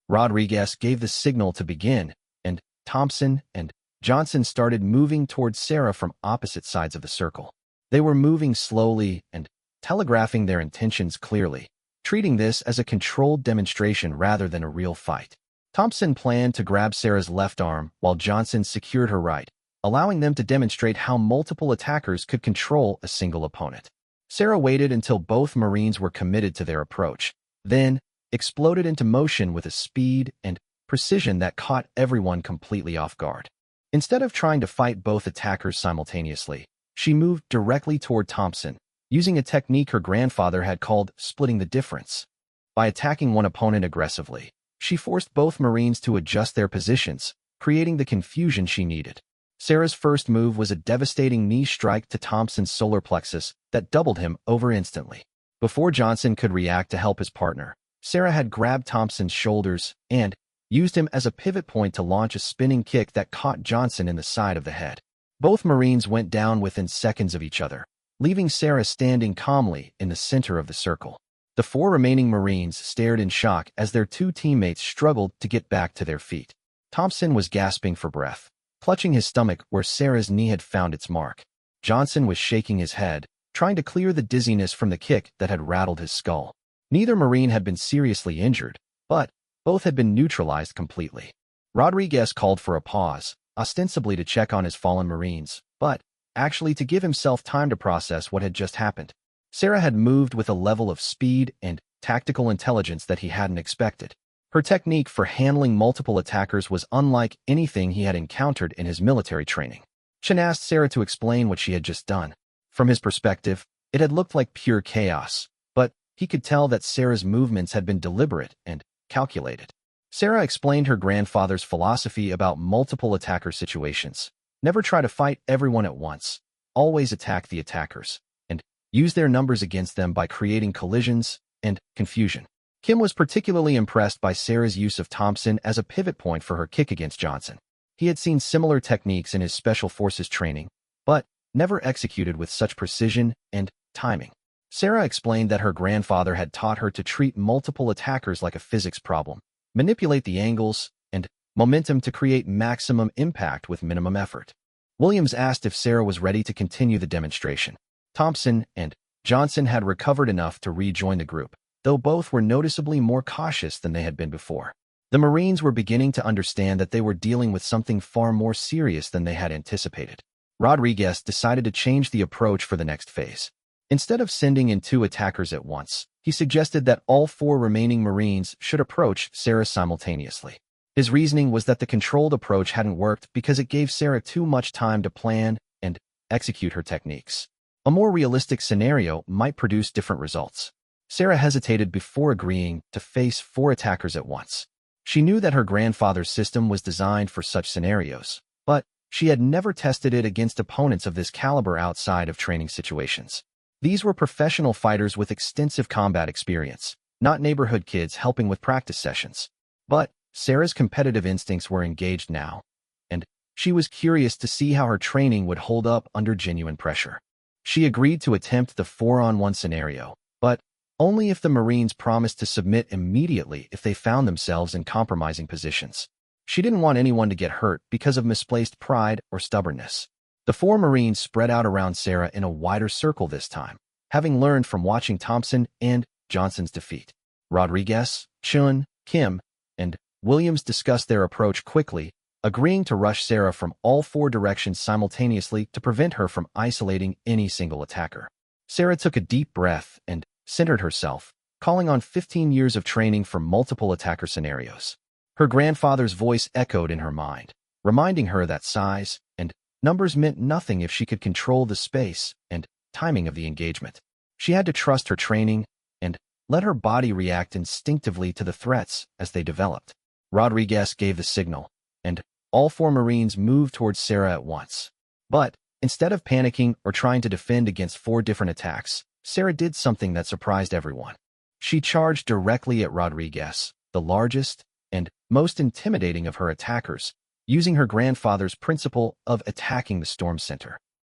Speaker 1: Rodriguez gave the signal to begin, and Thompson and Johnson started moving towards Sarah from opposite sides of the circle. They were moving slowly and telegraphing their intentions clearly, treating this as a controlled demonstration rather than a real fight. Thompson planned to grab Sarah's left arm while Johnson secured her right, allowing them to demonstrate how multiple attackers could control a single opponent. Sarah waited until both Marines were committed to their approach, then exploded into motion with a speed and precision that caught everyone completely off guard. Instead of trying to fight both attackers simultaneously, she moved directly toward Thompson, using a technique her grandfather had called splitting the difference. By attacking one opponent aggressively, she forced both Marines to adjust their positions, creating the confusion she needed. Sarah's first move was a devastating knee strike to Thompson's solar plexus that doubled him over instantly. Before Johnson could react to help his partner, Sarah had grabbed Thompson's shoulders and used him as a pivot point to launch a spinning kick that caught Johnson in the side of the head. Both Marines went down within seconds of each other, leaving Sarah standing calmly in the center of the circle. The 4 remaining Marines stared in shock as their 2 teammates struggled to get back to their feet. Thompson was gasping for breath, clutching his stomach where Sarah's knee had found its mark. Johnson was shaking his head, trying to clear the dizziness from the kick that had rattled his skull. Neither Marine had been seriously injured, but both had been neutralized completely. Rodriguez called for a pause, ostensibly to check on his fallen Marines, but actually to give himself time to process what had just happened. Sarah had moved with a level of speed and tactical intelligence that he hadn't expected. Her technique for handling multiple attackers was unlike anything he had encountered in his military training. Chen asked Sarah to explain what she had just done. From his perspective, it had looked like pure chaos, but he could tell that Sarah's movements had been deliberate and calculated. Sarah explained her grandfather's philosophy about multiple attacker situations. Never try to fight everyone at once. Always attack the attackers, and use their numbers against them by creating collisions and confusion. Kim was particularly impressed by Sarah's use of Thompson as a pivot point for her kick against Johnson. He had seen similar techniques in his Special Forces training, but never executed with such precision and timing. Sarah explained that her grandfather had taught her to treat multiple attackers like a physics problem, manipulate the angles and momentum to create maximum impact with minimum effort. Williams asked if Sarah was ready to continue the demonstration. Thompson and Johnson had recovered enough to rejoin the group, though both were noticeably more cautious than they had been before. The Marines were beginning to understand that they were dealing with something far more serious than they had anticipated. Rodriguez decided to change the approach for the next phase. Instead of sending in 2 attackers at once, he suggested that all 4 remaining Marines should approach Sarah simultaneously. His reasoning was that the controlled approach hadn't worked because it gave Sarah too much time to plan and execute her techniques. A more realistic scenario might produce different results. Sarah hesitated before agreeing to face 4 attackers at once. She knew that her grandfather's system was designed for such scenarios, but she had never tested it against opponents of this caliber outside of training situations. These were professional fighters with extensive combat experience, not neighborhood kids helping with practice sessions. But Sarah's competitive instincts were engaged now, and she was curious to see how her training would hold up under genuine pressure. She agreed to attempt the 4-on-1 scenario, but only if the Marines promised to submit immediately if they found themselves in compromising positions. She didn't want anyone to get hurt because of misplaced pride or stubbornness. The 4 Marines spread out around Sarah in a wider circle this time, having learned from watching Thompson and Johnson's defeat. Rodriguez, Chun, Kim, and Williams discussed their approach quickly, agreeing to rush Sarah from all 4 directions simultaneously to prevent her from isolating any single attacker. Sarah took a deep breath and centered herself, calling on 15 years of training for multiple attacker scenarios. Her grandfather's voice echoed in her mind, reminding her that size and numbers meant nothing if she could control the space and timing of the engagement. She had to trust her training and let her body react instinctively to the threats as they developed. Rodriguez gave the signal, and all 4 Marines moved towards Sarah at once. But instead of panicking or trying to defend against 4 different attacks, Sarah did something that surprised everyone. She charged directly at Rodriguez, the largest and most intimidating of her attackers, using her grandfather's principle of attacking the storm center.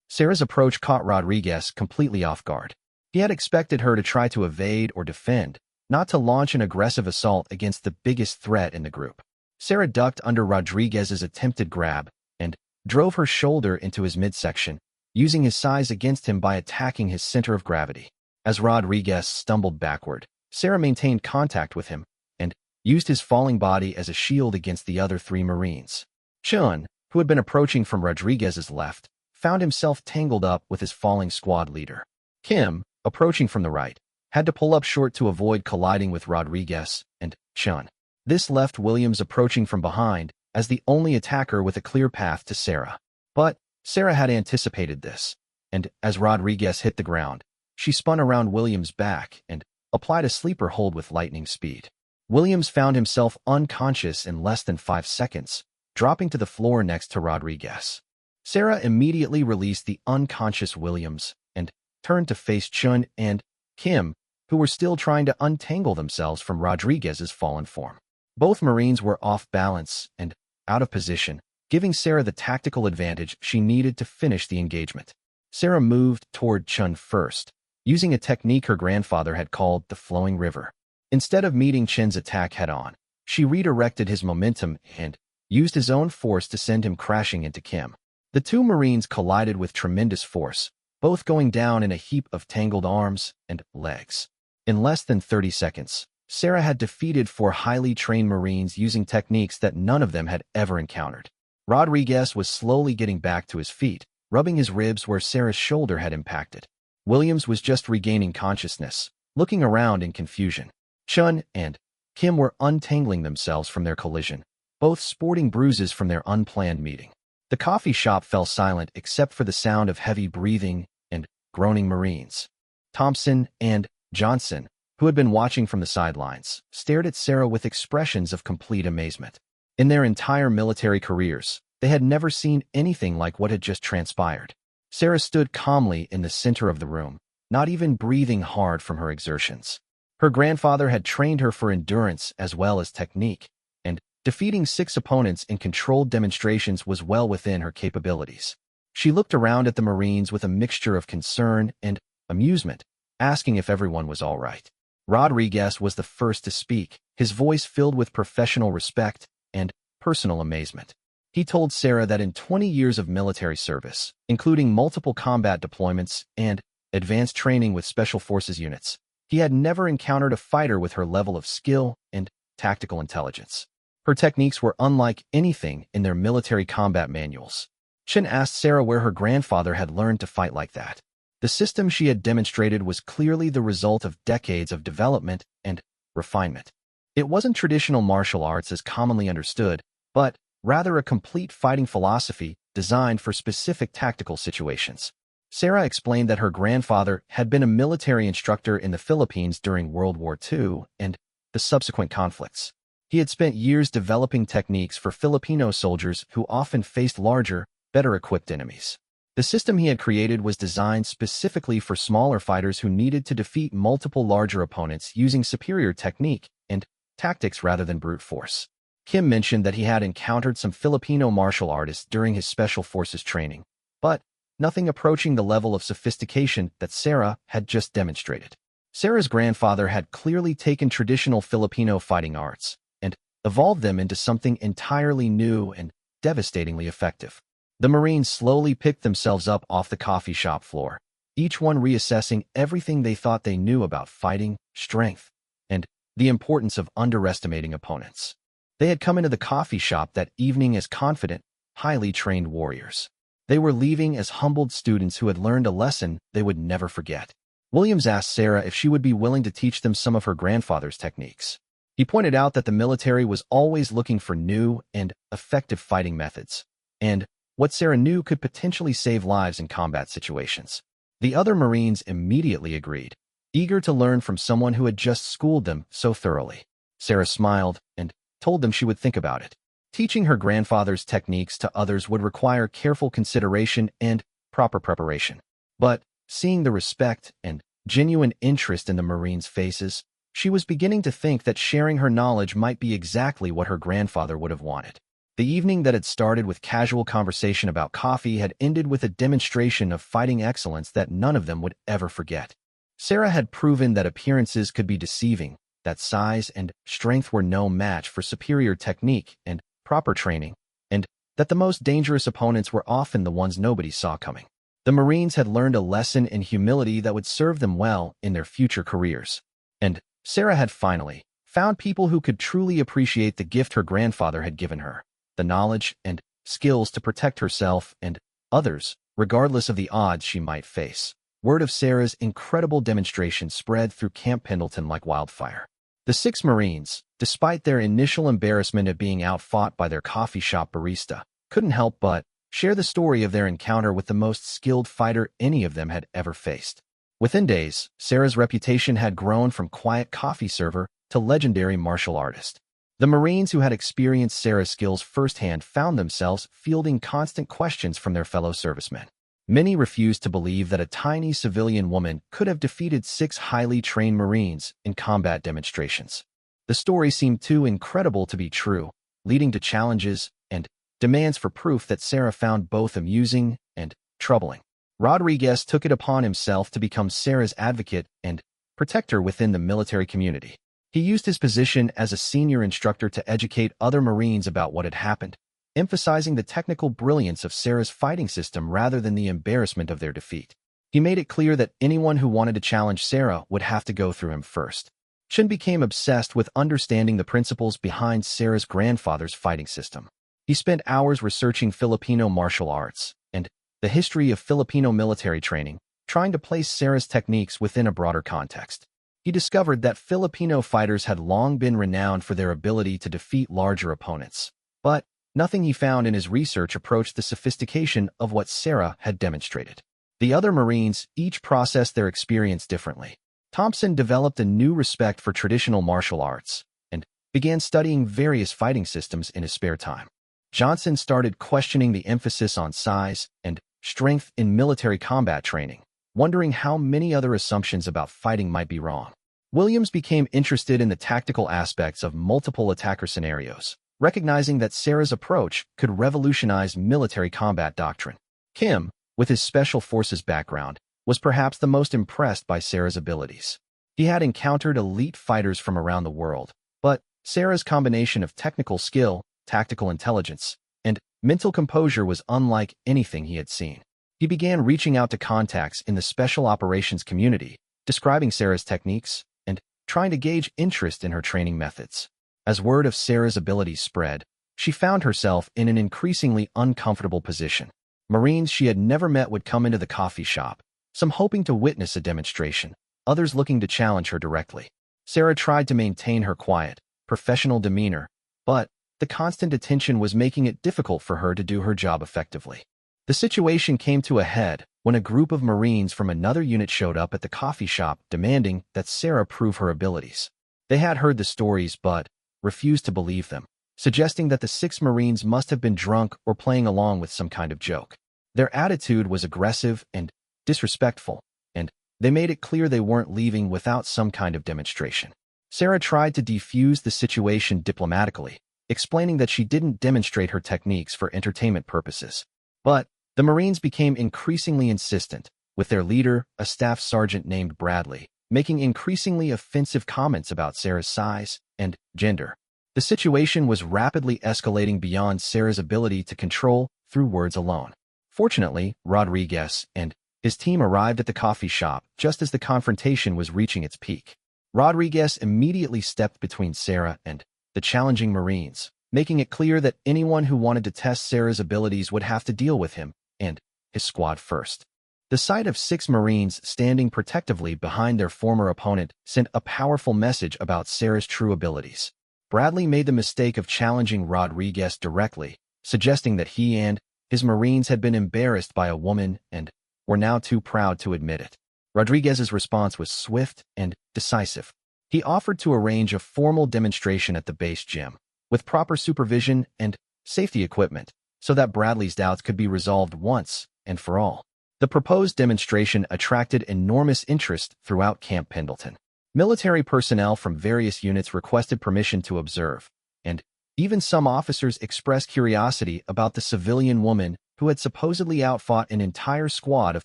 Speaker 1: Sarah's approach caught Rodriguez completely off guard. He had expected her to try to evade or defend, not to launch an aggressive assault against the biggest threat in the group. Sarah ducked under Rodriguez's attempted grab and drove her shoulder into his midsection, using his size against him by attacking his center of gravity. As Rodriguez stumbled backward, Sarah maintained contact with him and used his falling body as a shield against the other three Marines. Chun, who had been approaching from Rodriguez's left, found himself tangled up with his falling squad leader. Kim, approaching from the right, had to pull up short to avoid colliding with Rodriguez and Chun. This left Williams approaching from behind as the only attacker with a clear path to Sarah. But Sarah had anticipated this, and as Rodriguez hit the ground, she spun around Williams' back and applied a sleeper hold with lightning speed. Williams found himself unconscious in less than 5 seconds, dropping to the floor next to Rodriguez. Sarah immediately released the unconscious Williams and turned to face Chun and Kim, who were still trying to untangle themselves from Rodriguez's fallen form. Both Marines were off balance and out of position, giving Sarah the tactical advantage she needed to finish the engagement. Sarah moved toward Chun first, using a technique her grandfather had called the flowing river. Instead of meeting Chun's attack head-on, she redirected his momentum and used his own force to send him crashing into Kim. The two Marines collided with tremendous force, both going down in a heap of tangled arms and legs. In less than 30 seconds, Sarah had defeated 4 highly trained Marines using techniques that none of them had ever encountered. Rodriguez was slowly getting back to his feet, rubbing his ribs where Sarah's shoulder had impacted. Williams was just regaining consciousness, looking around in confusion. Chun and Kim were untangling themselves from their collision, both sporting bruises from their unplanned meeting. The coffee shop fell silent except for the sound of heavy breathing and groaning Marines. Thompson and Johnson, who had been watching from the sidelines, stared at Sarah with expressions of complete amazement. In their entire military careers, they had never seen anything like what had just transpired. Sarah stood calmly in the center of the room, not even breathing hard from her exertions. Her grandfather had trained her for endurance as well as technique, and defeating 6 opponents in controlled demonstrations was well within her capabilities. She looked around at the Marines with a mixture of concern and amusement, asking if everyone was all right. Rodriguez was the first to speak, his voice filled with professional respect and personal amazement. He told Sarah that in 20 years of military service, including multiple combat deployments and advanced training with Special Forces units, he had never encountered a fighter with her level of skill and tactical intelligence. Her techniques were unlike anything in their military combat manuals. Chun asked Sarah where her grandfather had learned to fight like that. The system she had demonstrated was clearly the result of decades of development and refinement. It wasn't traditional martial arts as commonly understood, but rather a complete fighting philosophy designed for specific tactical situations. Sarah explained that her grandfather had been a military instructor in the Philippines during World War II and the subsequent conflicts. He had spent years developing techniques for Filipino soldiers who often faced larger, better-equipped enemies. The system he had created was designed specifically for smaller fighters who needed to defeat multiple larger opponents using superior technique and tactics rather than brute force. Kim mentioned that he had encountered some Filipino martial artists during his Special Forces training, but nothing approaching the level of sophistication that Sarah had just demonstrated. Sarah's grandfather had clearly taken traditional Filipino fighting arts and evolved them into something entirely new and devastatingly effective. The Marines slowly picked themselves up off the coffee shop floor, each one reassessing everything they thought they knew about fighting, strength, and the importance of underestimating opponents. They had come into the coffee shop that evening as confident, highly trained warriors. They were leaving as humbled students who had learned a lesson they would never forget. Williams asked Sarah if she would be willing to teach them some of her grandfather's techniques. He pointed out that the military was always looking for new and effective fighting methods, and what Sarah knew could potentially save lives in combat situations. The other Marines immediately agreed, eager to learn from someone who had just schooled them so thoroughly. Sarah smiled and told them she would think about it. Teaching her grandfather's techniques to others would require careful consideration and proper preparation. But seeing the respect and genuine interest in the Marines' faces, she was beginning to think that sharing her knowledge might be exactly what her grandfather would have wanted. The evening that had started with casual conversation about coffee had ended with a demonstration of fighting excellence that none of them would ever forget. Sarah had proven that appearances could be deceiving, that size and strength were no match for superior technique and proper training, and that the most dangerous opponents were often the ones nobody saw coming. The Marines had learned a lesson in humility that would serve them well in their future careers. And Sarah had finally found people who could truly appreciate the gift her grandfather had given her, the knowledge and skills to protect herself and others, regardless of the odds she might face. Word of Sarah's incredible demonstration spread through Camp Pendleton like wildfire. The 6 Marines, despite their initial embarrassment at being outfought by their coffee shop barista, couldn't help but share the story of their encounter with the most skilled fighter any of them had ever faced. Within days, Sarah's reputation had grown from quiet coffee server to legendary martial artist. The Marines who had experienced Sarah's skills firsthand found themselves fielding constant questions from their fellow servicemen. Many refused to believe that a tiny civilian woman could have defeated 6 highly trained Marines in combat demonstrations. The story seemed too incredible to be true, leading to challenges and demands for proof that Sarah found both amusing and troubling. Rodriguez took it upon himself to become Sarah's advocate and protector within the military community. He used his position as a senior instructor to educate other Marines about what had happened, emphasizing the technical brilliance of Sarah's fighting system rather than the embarrassment of their defeat. He made it clear that anyone who wanted to challenge Sarah would have to go through him first. Chen became obsessed with understanding the principles behind Sarah's grandfather's fighting system. He spent hours researching Filipino martial arts and the history of Filipino military training, trying to place Sarah's techniques within a broader context. He discovered that Filipino fighters had long been renowned for their ability to defeat larger opponents. But nothing he found in his research approached the sophistication of what Sarah had demonstrated. The other Marines each processed their experience differently. Thompson developed a new respect for traditional martial arts and began studying various fighting systems in his spare time. Johnson started questioning the emphasis on size and strength in military combat training, wondering how many other assumptions about fighting might be wrong. Williams became interested in the tactical aspects of multiple attacker scenarios, recognizing that Sarah's approach could revolutionize military combat doctrine. Kim, with his special forces background, was perhaps the most impressed by Sarah's abilities. He had encountered elite fighters from around the world, but Sarah's combination of technical skill, tactical intelligence, and mental composure was unlike anything he had seen. He began reaching out to contacts in the special operations community, describing Sarah's techniques and trying to gauge interest in her training methods. As word of Sarah's abilities spread, she found herself in an increasingly uncomfortable position. Marines she had never met would come into the coffee shop, some hoping to witness a demonstration, others looking to challenge her directly. Sarah tried to maintain her quiet, professional demeanor, but the constant attention was making it difficult for her to do her job effectively. The situation came to a head when a group of Marines from another unit showed up at the coffee shop demanding that Sarah prove her abilities. They had heard the stories but refused to believe them, suggesting that the 6 Marines must have been drunk or playing along with some kind of joke. Their attitude was aggressive and disrespectful, and they made it clear they weren't leaving without some kind of demonstration. Sarah tried to defuse the situation diplomatically, explaining that she didn't demonstrate her techniques for entertainment purposes. But the Marines became increasingly insistent, with their leader, a staff sergeant named Bradley, making increasingly offensive comments about Sarah's size and gender. The situation was rapidly escalating beyond Sarah's ability to control through words alone. Fortunately, Rodriguez and his team arrived at the coffee shop just as the confrontation was reaching its peak. Rodriguez immediately stepped between Sarah and the challenging Marines, making it clear that anyone who wanted to test Sarah's abilities would have to deal with him and his squad first. The sight of 6 Marines standing protectively behind their former opponent sent a powerful message about Sarah's true abilities. Bradley made the mistake of challenging Rodriguez directly, suggesting that he and his Marines had been embarrassed by a woman and were now too proud to admit it. Rodriguez's response was swift and decisive. He offered to arrange a formal demonstration at the base gym, with proper supervision and safety equipment, so that Bradley's doubts could be resolved once and for all. The proposed demonstration attracted enormous interest throughout Camp Pendleton. Military personnel from various units requested permission to observe, and even some officers expressed curiosity about the civilian woman who had supposedly outfought an entire squad of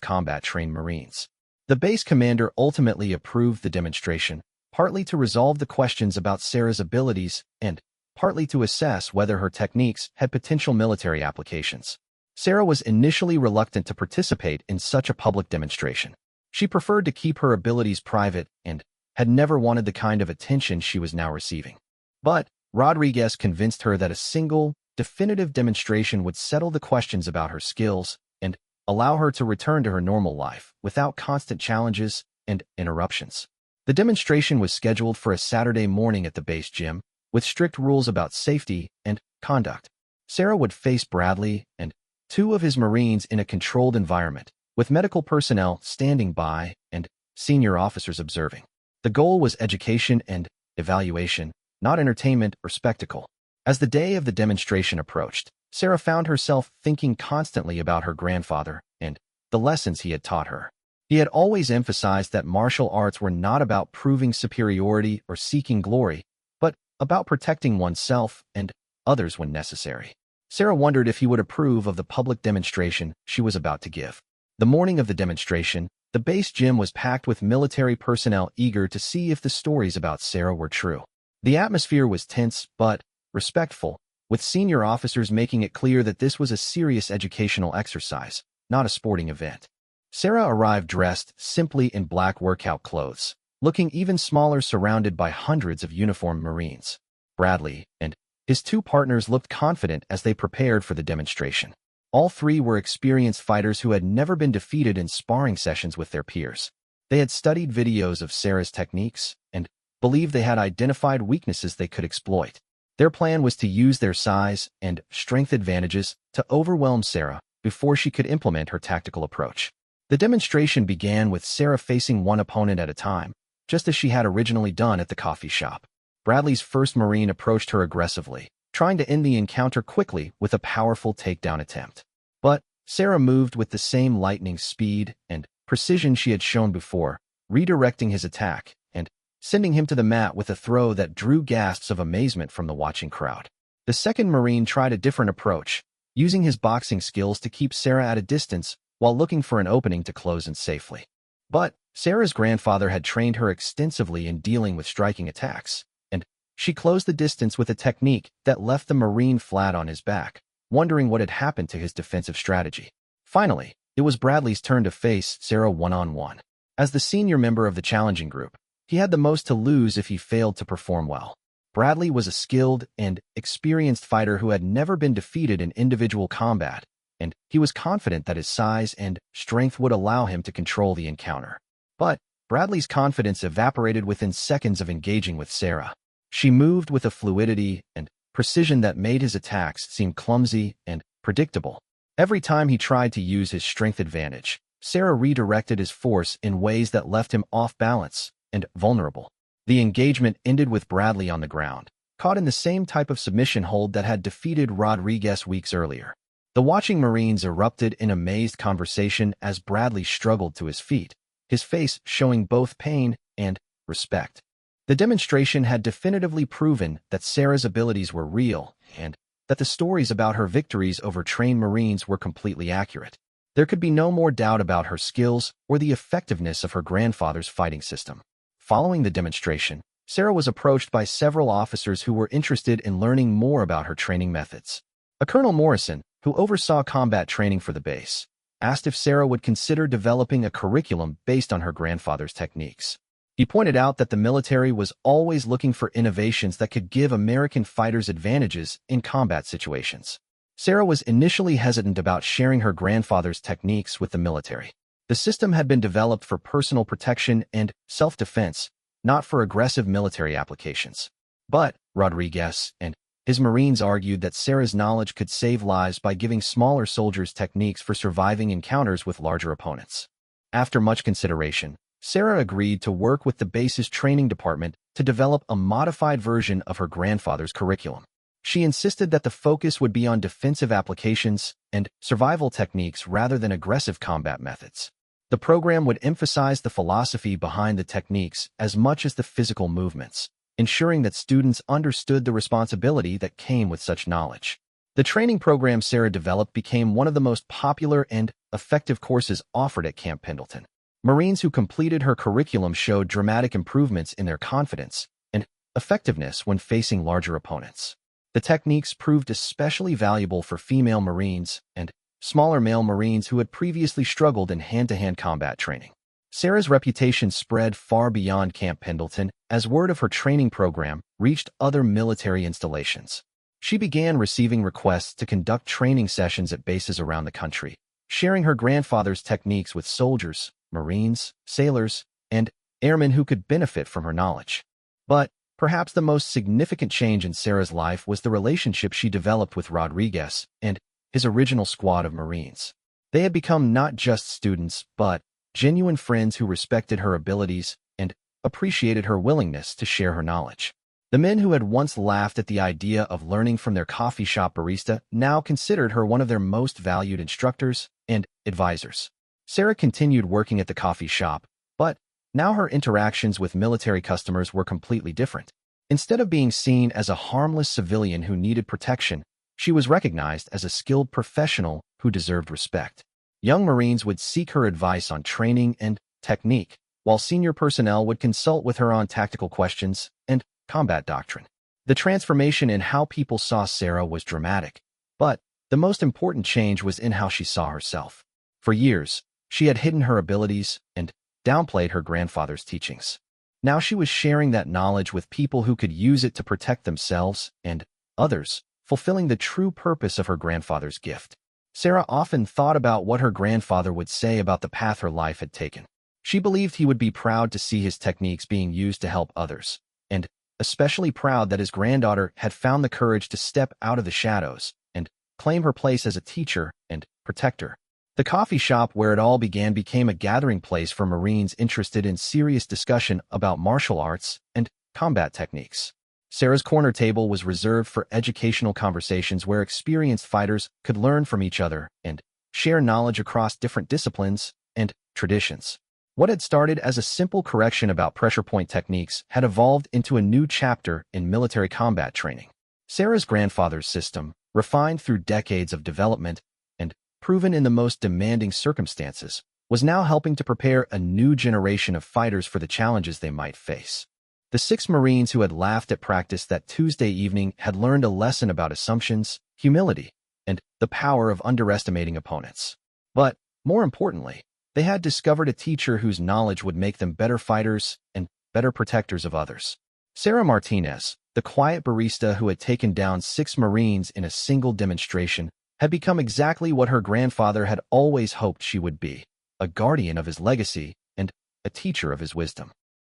Speaker 1: combat-trained Marines. The base commander ultimately approved the demonstration, partly to resolve the questions about Sarah's abilities and partly to assess whether her techniques had potential military applications. Sarah was initially reluctant to participate in such a public demonstration. She preferred to keep her abilities private and had never wanted the kind of attention she was now receiving. But Rodriguez convinced her that a single, definitive demonstration would settle the questions about her skills and allow her to return to her normal life without constant challenges and interruptions. The demonstration was scheduled for a Saturday morning at the base gym, with strict rules about safety and conduct. Sarah would face Bradley and two of his Marines in a controlled environment, with medical personnel standing by and senior officers observing. The goal was education and evaluation, not entertainment or spectacle. As the day of the demonstration approached, Sarah found herself thinking constantly about her grandfather and the lessons he had taught her. He had always emphasized that martial arts were not about proving superiority or seeking glory, but about protecting oneself and others when necessary. Sarah wondered if he would approve of the public demonstration she was about to give. The morning of the demonstration, the base gym was packed with military personnel eager to see if the stories about Sarah were true. The atmosphere was tense but respectful, with senior officers making it clear that this was a serious educational exercise, not a sporting event. Sarah arrived dressed simply in black workout clothes, looking even smaller surrounded by hundreds of uniformed Marines. Bradley and his two partners looked confident as they prepared for the demonstration. All three were experienced fighters who had never been defeated in sparring sessions with their peers. They had studied videos of Sarah's techniques and believed they had identified weaknesses they could exploit. Their plan was to use their size and strength advantages to overwhelm Sarah before she could implement her tactical approach. The demonstration began with Sarah facing one opponent at a time, just as she had originally done at the coffee shop. Bradley's first Marine approached her aggressively, trying to end the encounter quickly with a powerful takedown attempt. But Sarah moved with the same lightning speed and precision she had shown before, redirecting his attack and sending him to the mat with a throw that drew gasps of amazement from the watching crowd. The second Marine tried a different approach, using his boxing skills to keep Sarah at a distance while looking for an opening to close in safely. But Sarah's grandfather had trained her extensively in dealing with striking attacks, and she closed the distance with a technique that left the Marine flat on his back, wondering what had happened to his defensive strategy. Finally, it was Bradley's turn to face Sarah one-on-one. As the senior member of the challenging group, he had the most to lose if he failed to perform well. Bradley was a skilled and experienced fighter who had never been defeated in individual combat, and he was confident that his size and strength would allow him to control the encounter. But Bradley's confidence evaporated within seconds of engaging with Sarah. She moved with a fluidity and precision that made his attacks seem clumsy and predictable. Every time he tried to use his strength advantage, Sarah redirected his force in ways that left him off balance and vulnerable. The engagement ended with Bradley on the ground, caught in the same type of submission hold that had defeated Rodriguez weeks earlier. The watching Marines erupted in amazed conversation as Bradley struggled to his feet, his face showing both pain and respect. The demonstration had definitively proven that Sarah's abilities were real and that the stories about her victories over trained Marines were completely accurate. There could be no more doubt about her skills or the effectiveness of her grandfather's fighting system. Following the demonstration, Sarah was approached by several officers who were interested in learning more about her training methods. A Colonel Morrison, who oversaw combat training for the base, asked if Sarah would consider developing a curriculum based on her grandfather's techniques. He pointed out that the military was always looking for innovations that could give American fighters advantages in combat situations. Sarah was initially hesitant about sharing her grandfather's techniques with the military. The system had been developed for personal protection and self-defense, not for aggressive military applications. But Rodriguez and his Marines argued that Sarah's knowledge could save lives by giving smaller soldiers techniques for surviving encounters with larger opponents. After much consideration, Sarah agreed to work with the base's training department to develop a modified version of her grandfather's curriculum. She insisted that the focus would be on defensive applications and survival techniques rather than aggressive combat methods. The program would emphasize the philosophy behind the techniques as much as the physical movements, ensuring that students understood the responsibility that came with such knowledge. The training program Sarah developed became one of the most popular and effective courses offered at Camp Pendleton. Marines who completed her curriculum showed dramatic improvements in their confidence and effectiveness when facing larger opponents. The techniques proved especially valuable for female Marines and smaller male Marines who had previously struggled in hand-to-hand combat training. Sarah's reputation spread far beyond Camp Pendleton as word of her training program reached other military installations. She began receiving requests to conduct training sessions at bases around the country, sharing her grandfather's techniques with soldiers, Marines, sailors, and airmen who could benefit from her knowledge. But perhaps the most significant change in Sarah's life was the relationship she developed with Rodriguez and his original squad of Marines. They had become not just students, but genuine friends who respected her abilities and appreciated her willingness to share her knowledge. The men who had once laughed at the idea of learning from their coffee shop barista now considered her one of their most valued instructors and advisors. Sarah continued working at the coffee shop, but now her interactions with military customers were completely different. Instead of being seen as a harmless civilian who needed protection, she was recognized as a skilled professional who deserved respect. Young Marines would seek her advice on training and technique, while senior personnel would consult with her on tactical questions and combat doctrine. The transformation in how people saw Sarah was dramatic, but the most important change was in how she saw herself. For years, she had hidden her abilities and downplayed her grandfather's teachings. Now she was sharing that knowledge with people who could use it to protect themselves and others, fulfilling the true purpose of her grandfather's gift. Sarah often thought about what her grandfather would say about the path her life had taken. She believed he would be proud to see his techniques being used to help others, and especially proud that his granddaughter had found the courage to step out of the shadows and claim her place as a teacher and protector. The coffee shop where it all began became a gathering place for Marines interested in serious discussion about martial arts and combat techniques. Sarah's corner table was reserved for educational conversations where experienced fighters could learn from each other and share knowledge across different disciplines and traditions. What had started as a simple correction about pressure point techniques had evolved into a new chapter in military combat training. Sarah's grandfather's system, refined through decades of development and proven in the most demanding circumstances, was now helping to prepare a new generation of fighters for the challenges they might face. The 6 Marines who had laughed at practice that Tuesday evening had learned a lesson about assumptions, humility, and the power of underestimating opponents. But, more importantly, they had discovered a teacher whose knowledge would make them better fighters and better protectors of others. Sarah Martinez, the quiet barista who had taken down 6 Marines in a single demonstration, had become exactly what her grandfather had always hoped she would be, a guardian of his legacy and a teacher of his wisdom.